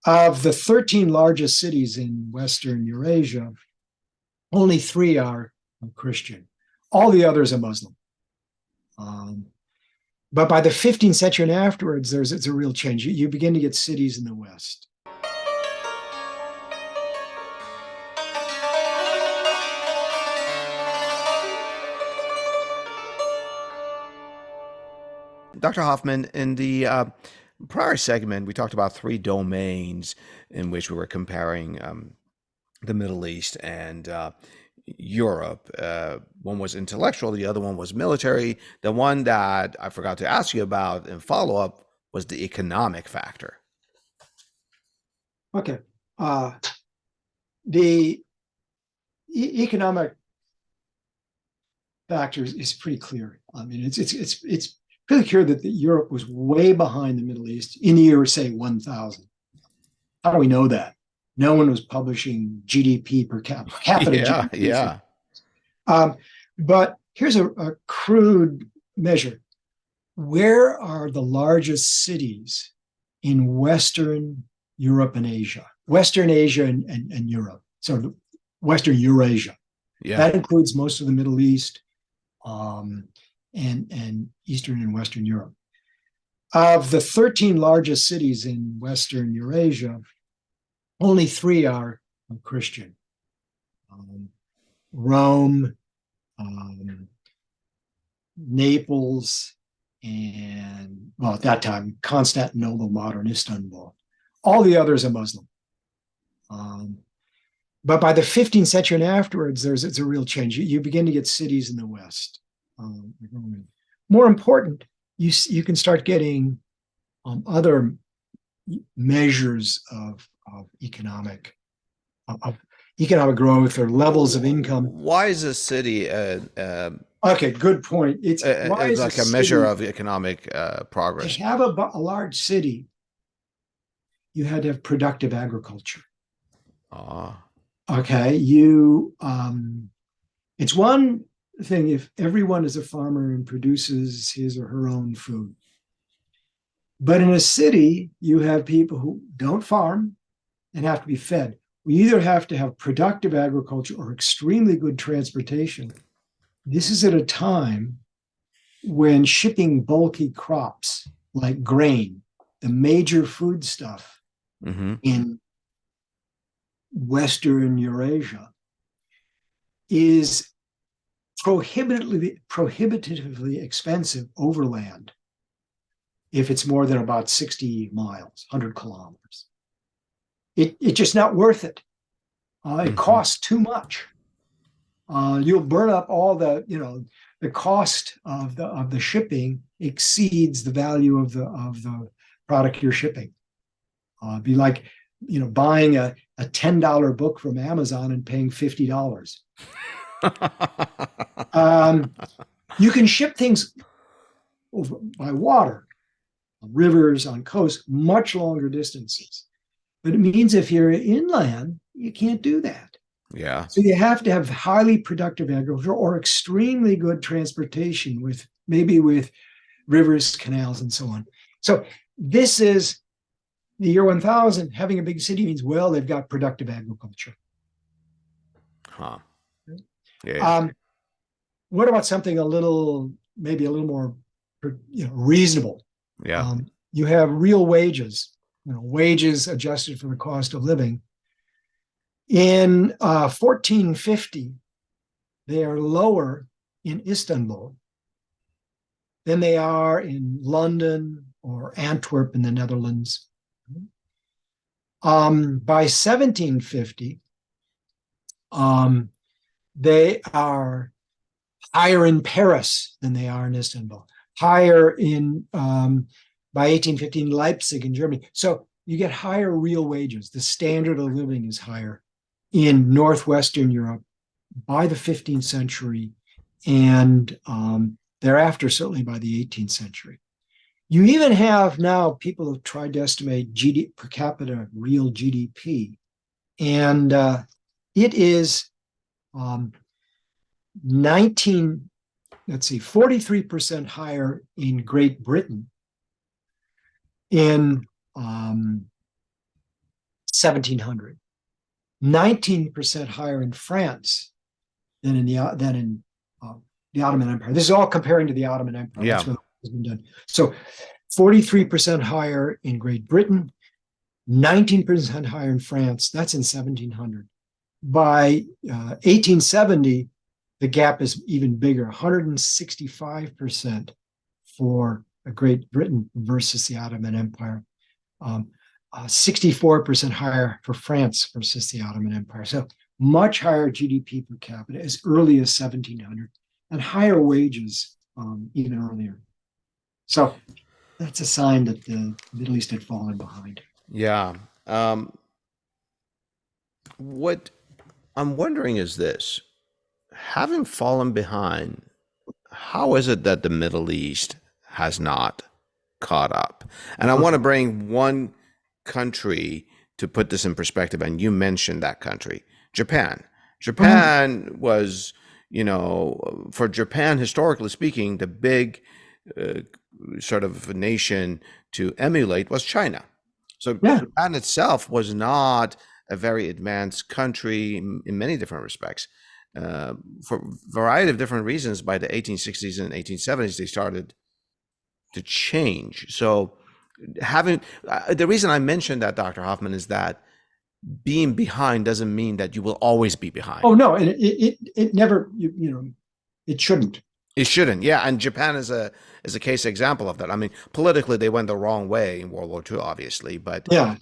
Of the 13 largest cities in Western Eurasia, only 3 are Christian. All the others are Muslim. But by the 15th century and afterwards, it's a real change. You begin to get cities in the West. Dr. Hoffman, in the prior segment, we talked about 3 domains in which we were comparing the Middle East and Europe. One was intellectual, the other one was military. The one that I forgot to ask you about in follow-up was the economic factor. Okay. The economic factor is pretty clear. I mean, it's pretty clear that Europe was way behind the Middle East in the year, say, 1000. How do we know that? No one was publishing GDP per capita. Yeah, GDP. yeah. But here's a crude measure. Where are the largest cities in Western Europe and Asia? Western Asia and Europe. So Western Eurasia. Yeah. That includes most of the Middle East and Eastern and Western Europe. Of the 13 largest cities in Western Eurasia, only 3 are Christian. Rome, Naples, and, well, at that time, Constantinople, modern Istanbul. All the others are Muslim. But by the 15th century and afterwards, it's a real change. You begin to get cities in the West. More important, you can start getting other measures of economic growth or levels of income. Why is a city okay, good point. It's like a measure of economic progress? To have a large city, you had to have productive agriculture. Okay, it's one thing if everyone is a farmer and produces his or her own food. But in a city, you have people who don't farm and have to be fed. We either have to have productive agriculture or extremely good transportation. This is at a time when shipping bulky crops like grain, the major food stuff in Western Eurasia, is prohibitively expensive overland if it's more than about 60 miles, 100 kilometers. It's just not worth it. It costs too much. You'll burn up all the cost of the shipping exceeds the value of the product you're shipping. It'd be like, buying a $10 book from Amazon and paying $50. You can ship things by water, on rivers, on coasts, much longer distances. But it means if you're inland, you can't do that. Yeah. So you have to have highly productive agriculture or extremely good transportation with rivers, canals, and so on. So this is the year 1000. Having a big city means, well, they've got productive agriculture. Huh. Yeah. What about something maybe a little more, reasonable? Yeah. You have real wages, wages adjusted for the cost of living. In 1450, they are lower in Istanbul than they are in London or Antwerp in the Netherlands. By 1750, they are higher in Paris than they are in Istanbul, higher by 1815, Leipzig in Germany. So you get higher real wages. The standard of living is higher in Northwestern Europe by the 15th century and thereafter, certainly by the 18th century. You even have now people have tried to estimate per capita real GDP, and it is 43% higher in Great Britain, in 1700. 19% higher in France than in the Ottoman Empire. This is all comparing to the Ottoman Empire. Yeah. That's what has been done. So 43% higher in Great Britain, 19% higher in France. That's in 1700. By 1870, the gap is even bigger, 165% for Great Britain versus the Ottoman Empire. 64% higher for France versus the Ottoman Empire. So much higher GDP per capita as early as 1700 and higher wages even earlier. So that's a sign that the Middle East had fallen behind. Yeah. What I'm wondering is this: having fallen behind, how is it that the Middle East has not caught up? And I want to bring one country to put this in perspective, and you mentioned that country, Japan. Japan was, for Japan, historically speaking, the big sort of nation to emulate was China. So Yeah. Japan itself was not a very advanced country in many different respects. For a variety of different reasons, by the 1860s and 1870s, they started to change. So having the reason I mentioned that, Dr. Hoffman, is that being behind doesn't mean that you will always be behind. Oh no, and it never, it shouldn't. It shouldn't. Yeah, and Japan is a case example of that. I mean, politically they went the wrong way in World War II, obviously, but Yeah.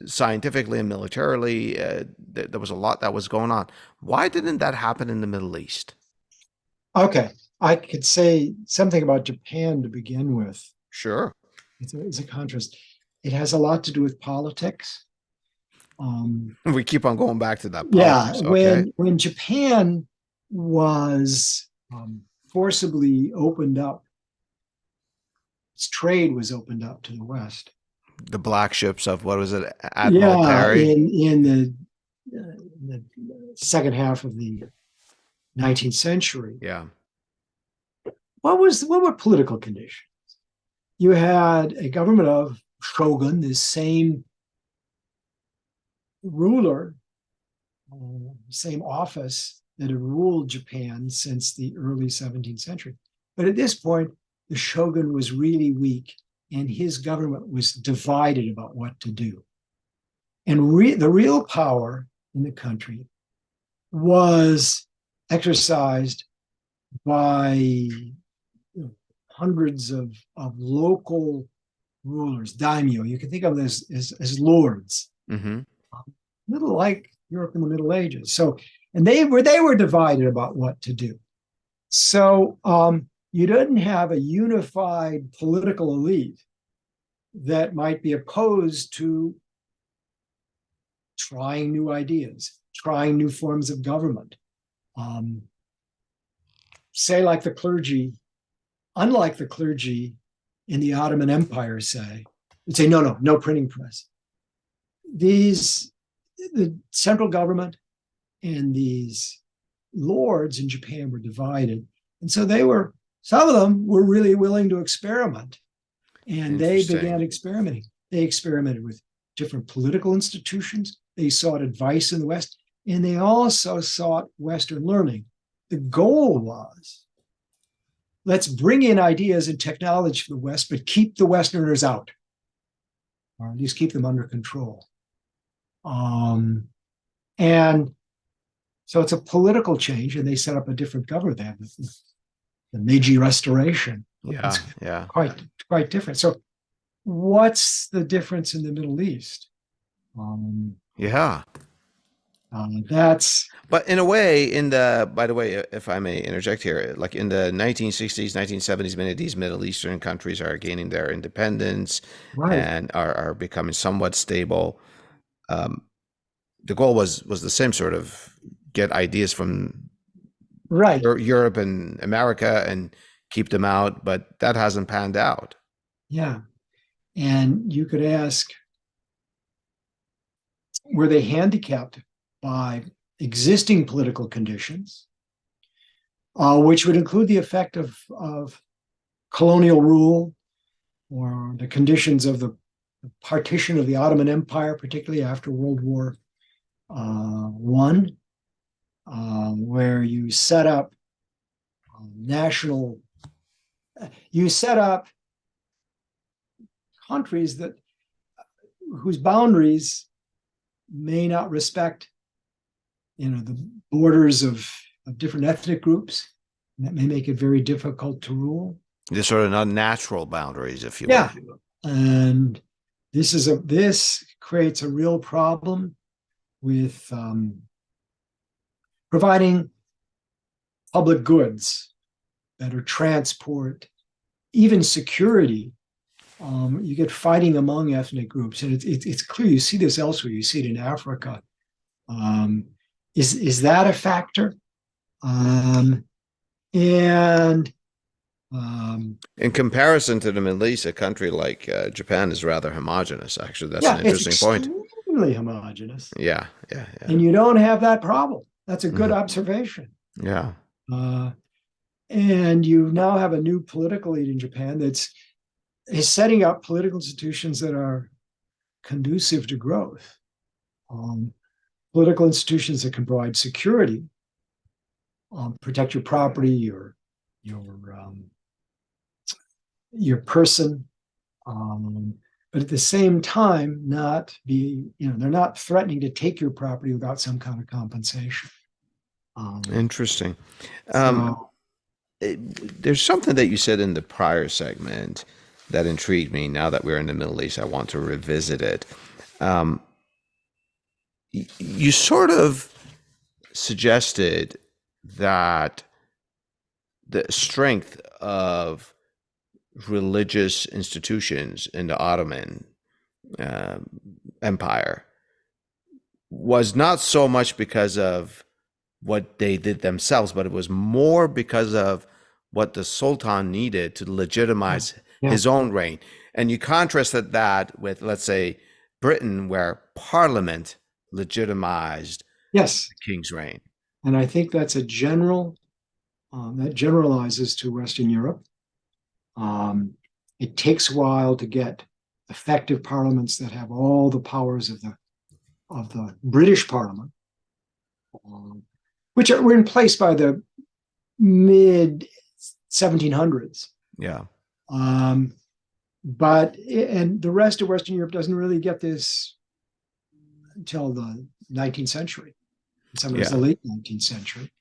scientifically and militarily, there was a lot that was going on. Why didn't that happen in the Middle East? Okay, I could say something about Japan to begin with. Sure. It's a contrast. It has a lot to do with politics. We keep on going back to that. Yeah, Politics, okay. when Japan was forcibly opened up, its trade was opened up to the West. The black ships of, what was it, Admiral Perry? in the second half of the 19th century. Yeah. What were political conditions? You had a government of shogun, this same ruler, same office that had ruled Japan since the early 17th century. But at this point, the shogun was really weak and his government was divided about what to do. And the real power in the country was exercised by hundreds of local rulers, daimyo. You can think of this as lords, Mm-hmm. little like Europe in the Middle Ages. So, and they were divided about what to do. So you didn't have a unified political elite that might be opposed to trying new ideas, trying new forms of government. Say like the clergy, unlike the clergy in the Ottoman Empire, would say, no printing press. The central government and these lords in Japan were divided. And so some of them were really willing to experiment. And they began experimenting. They experimented with different political institutions. They sought advice in the West, and they also sought Western learning. The goal was, let's bring in ideas and technology from the West, but keep the Westerners out, or at least keep them under control. And so it's a political change, and they set up a different government. They have the Meiji Restoration. Yeah, yeah. Quite different. So what's the difference in the Middle East? Yeah. But in a way, by the way, if I may interject here, like in the 1960s, 1970s, many of these Middle Eastern countries are gaining their independence, right, and are becoming somewhat stable. The goal was the same, sort of get ideas from right, Europe and America and keep them out, but that hasn't panned out. Yeah. And you could ask, were they handicapped by existing political conditions, which would include the effect of colonial rule or the conditions of the partition of the Ottoman Empire, particularly after World War One, where you set up you set up countries whose boundaries may not respect, the borders of different ethnic groups. And that may make it very difficult to rule. They're sort of unnatural boundaries, if you Yeah. will. And this creates a real problem with providing public goods, better transport, even security. You get fighting among ethnic groups, and it's clear. You see this elsewhere. You see it in Africa. Is that a factor? In comparison to the Middle East, a country like Japan is rather homogenous. Actually, that's yeah, an interesting point. It's extremely homogenous. Yeah. And you don't have that problem. That's a good Mhm. observation. Yeah. And you now have a new political elite in Japan is setting up political institutions that are conducive to growth. Political institutions that can provide security, protect your property, your person, but at the same time, they're not threatening to take your property without some kind of compensation. Interesting. So, There's something that you said in the prior segment that intrigued me. Now that we're in the Middle East, I want to revisit it. You sort of suggested that the strength of religious institutions in the Ottoman Empire was not so much because of what they did themselves, but it was more because of what the Sultan needed to legitimize his own reign. And you contrasted that with, let's say, Britain, where Parliament legitimized the king's reign. And I think that's a general that generalizes to Western Europe. It takes a while to get effective parliaments that have all the powers of the British Parliament, which were in place by the mid 1700s. Yeah. But the rest of Western Europe doesn't really get this until the 19th century. Some of it's the late 19th century.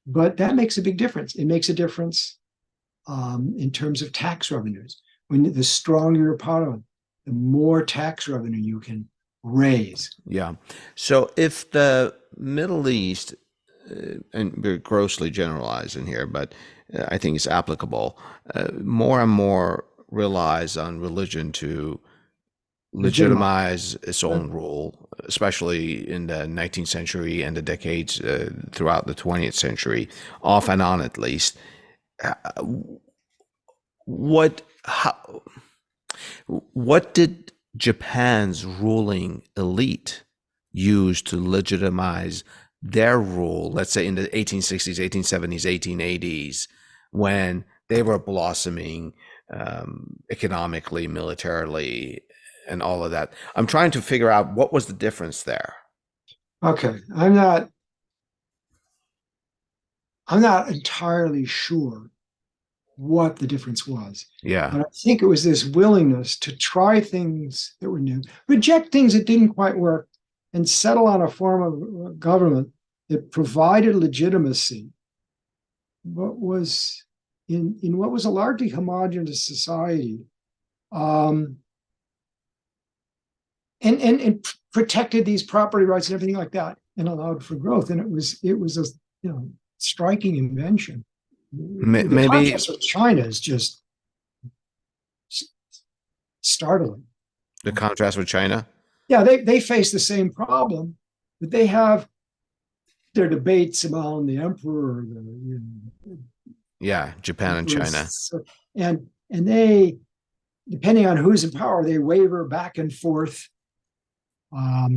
But that makes a big difference. It makes a difference in terms of tax revenues. When the stronger your parliament, the more tax revenue you can raise. Yeah. So if the Middle East, and we're grossly generalizing here, but I think it's applicable, more and more relies on religion to legitimize its own rule, especially in the 19th century and the decades throughout the 20th century, off and on at least. What did Japan's ruling elite use to legitimize their rule, let's say in the 1860s, 1870s, 1880s, when they were blossoming economically, militarily, and all of that? I'm trying to figure out what was the difference there. Okay, I'm not entirely sure what the difference was. Yeah. But I think it was this willingness to try things that were new, reject things that didn't quite work, and settle on a form of government that provided legitimacy, what was in what was a largely homogeneous society, and protected these property rights and everything like that, and allowed for growth. And it was a striking invention. The contrast with China is just startling. The contrast with China? Yeah, they face the same problem, but they have their debates among the emperor. Japan and China. And they, depending on who's in power, they waver back and forth. But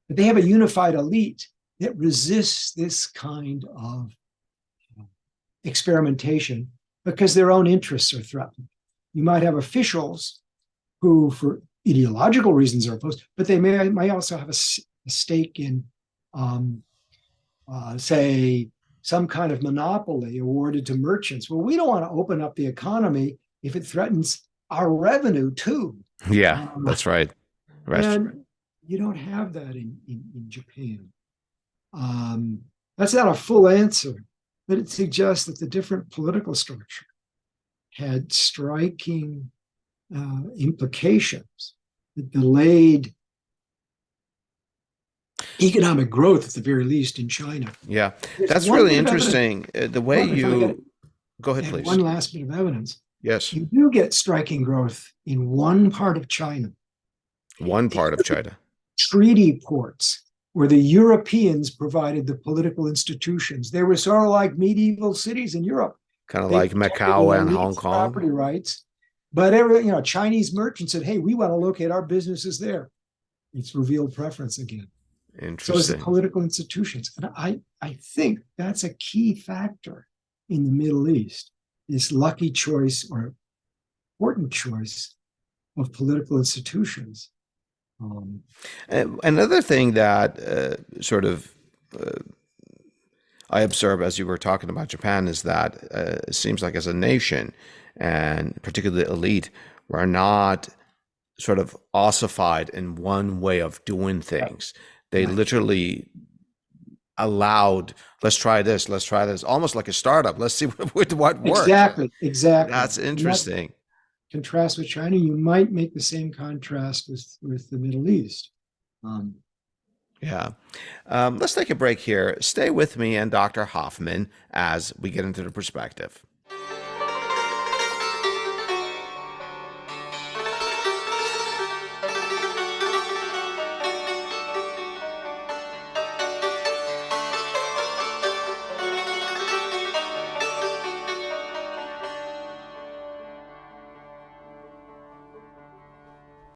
they have a unified elite that resists this kind of experimentation because their own interests are threatened. You might have officials who, for ideological reasons are opposed, but they might also have a stake in, say, some kind of monopoly awarded to merchants. Well, we don't want to open up the economy if it threatens our revenue too. Yeah, that's right. And you don't have that in Japan. That's not a full answer, but it suggests that the different political structure had striking implications that delayed economic growth, at the very least, in China. Yeah, There's that's one really bit of interesting. The way Well, if I you go ahead, add please. one last bit of evidence, Yes, you do get striking growth in one part of China, one part of China. treaty ports, where the Europeans provided the political institutions. They were sort of like medieval cities in Europe. Kind of They like protected Macau the and Hong elite's Kong. property rights, but Chinese merchants said, "Hey, we want to locate our businesses there." It's revealed preference again. So is the Interesting. political institutions, and I think that's a key factor in the Middle East. This lucky choice or important choice of political institutions. Another thing that I observe as you were talking about Japan is that it seems like as a nation, and particularly the elite, we're not sort of ossified in one way of doing things. They Right. literally allowed, let's try this, almost like a startup. Let's see what works. Exactly. That's And that interesting. contrast with China, you might make the same contrast with the Middle East. Yeah. Let's take a break here. Stay with me and Dr. Hoffman as we get into the perspective.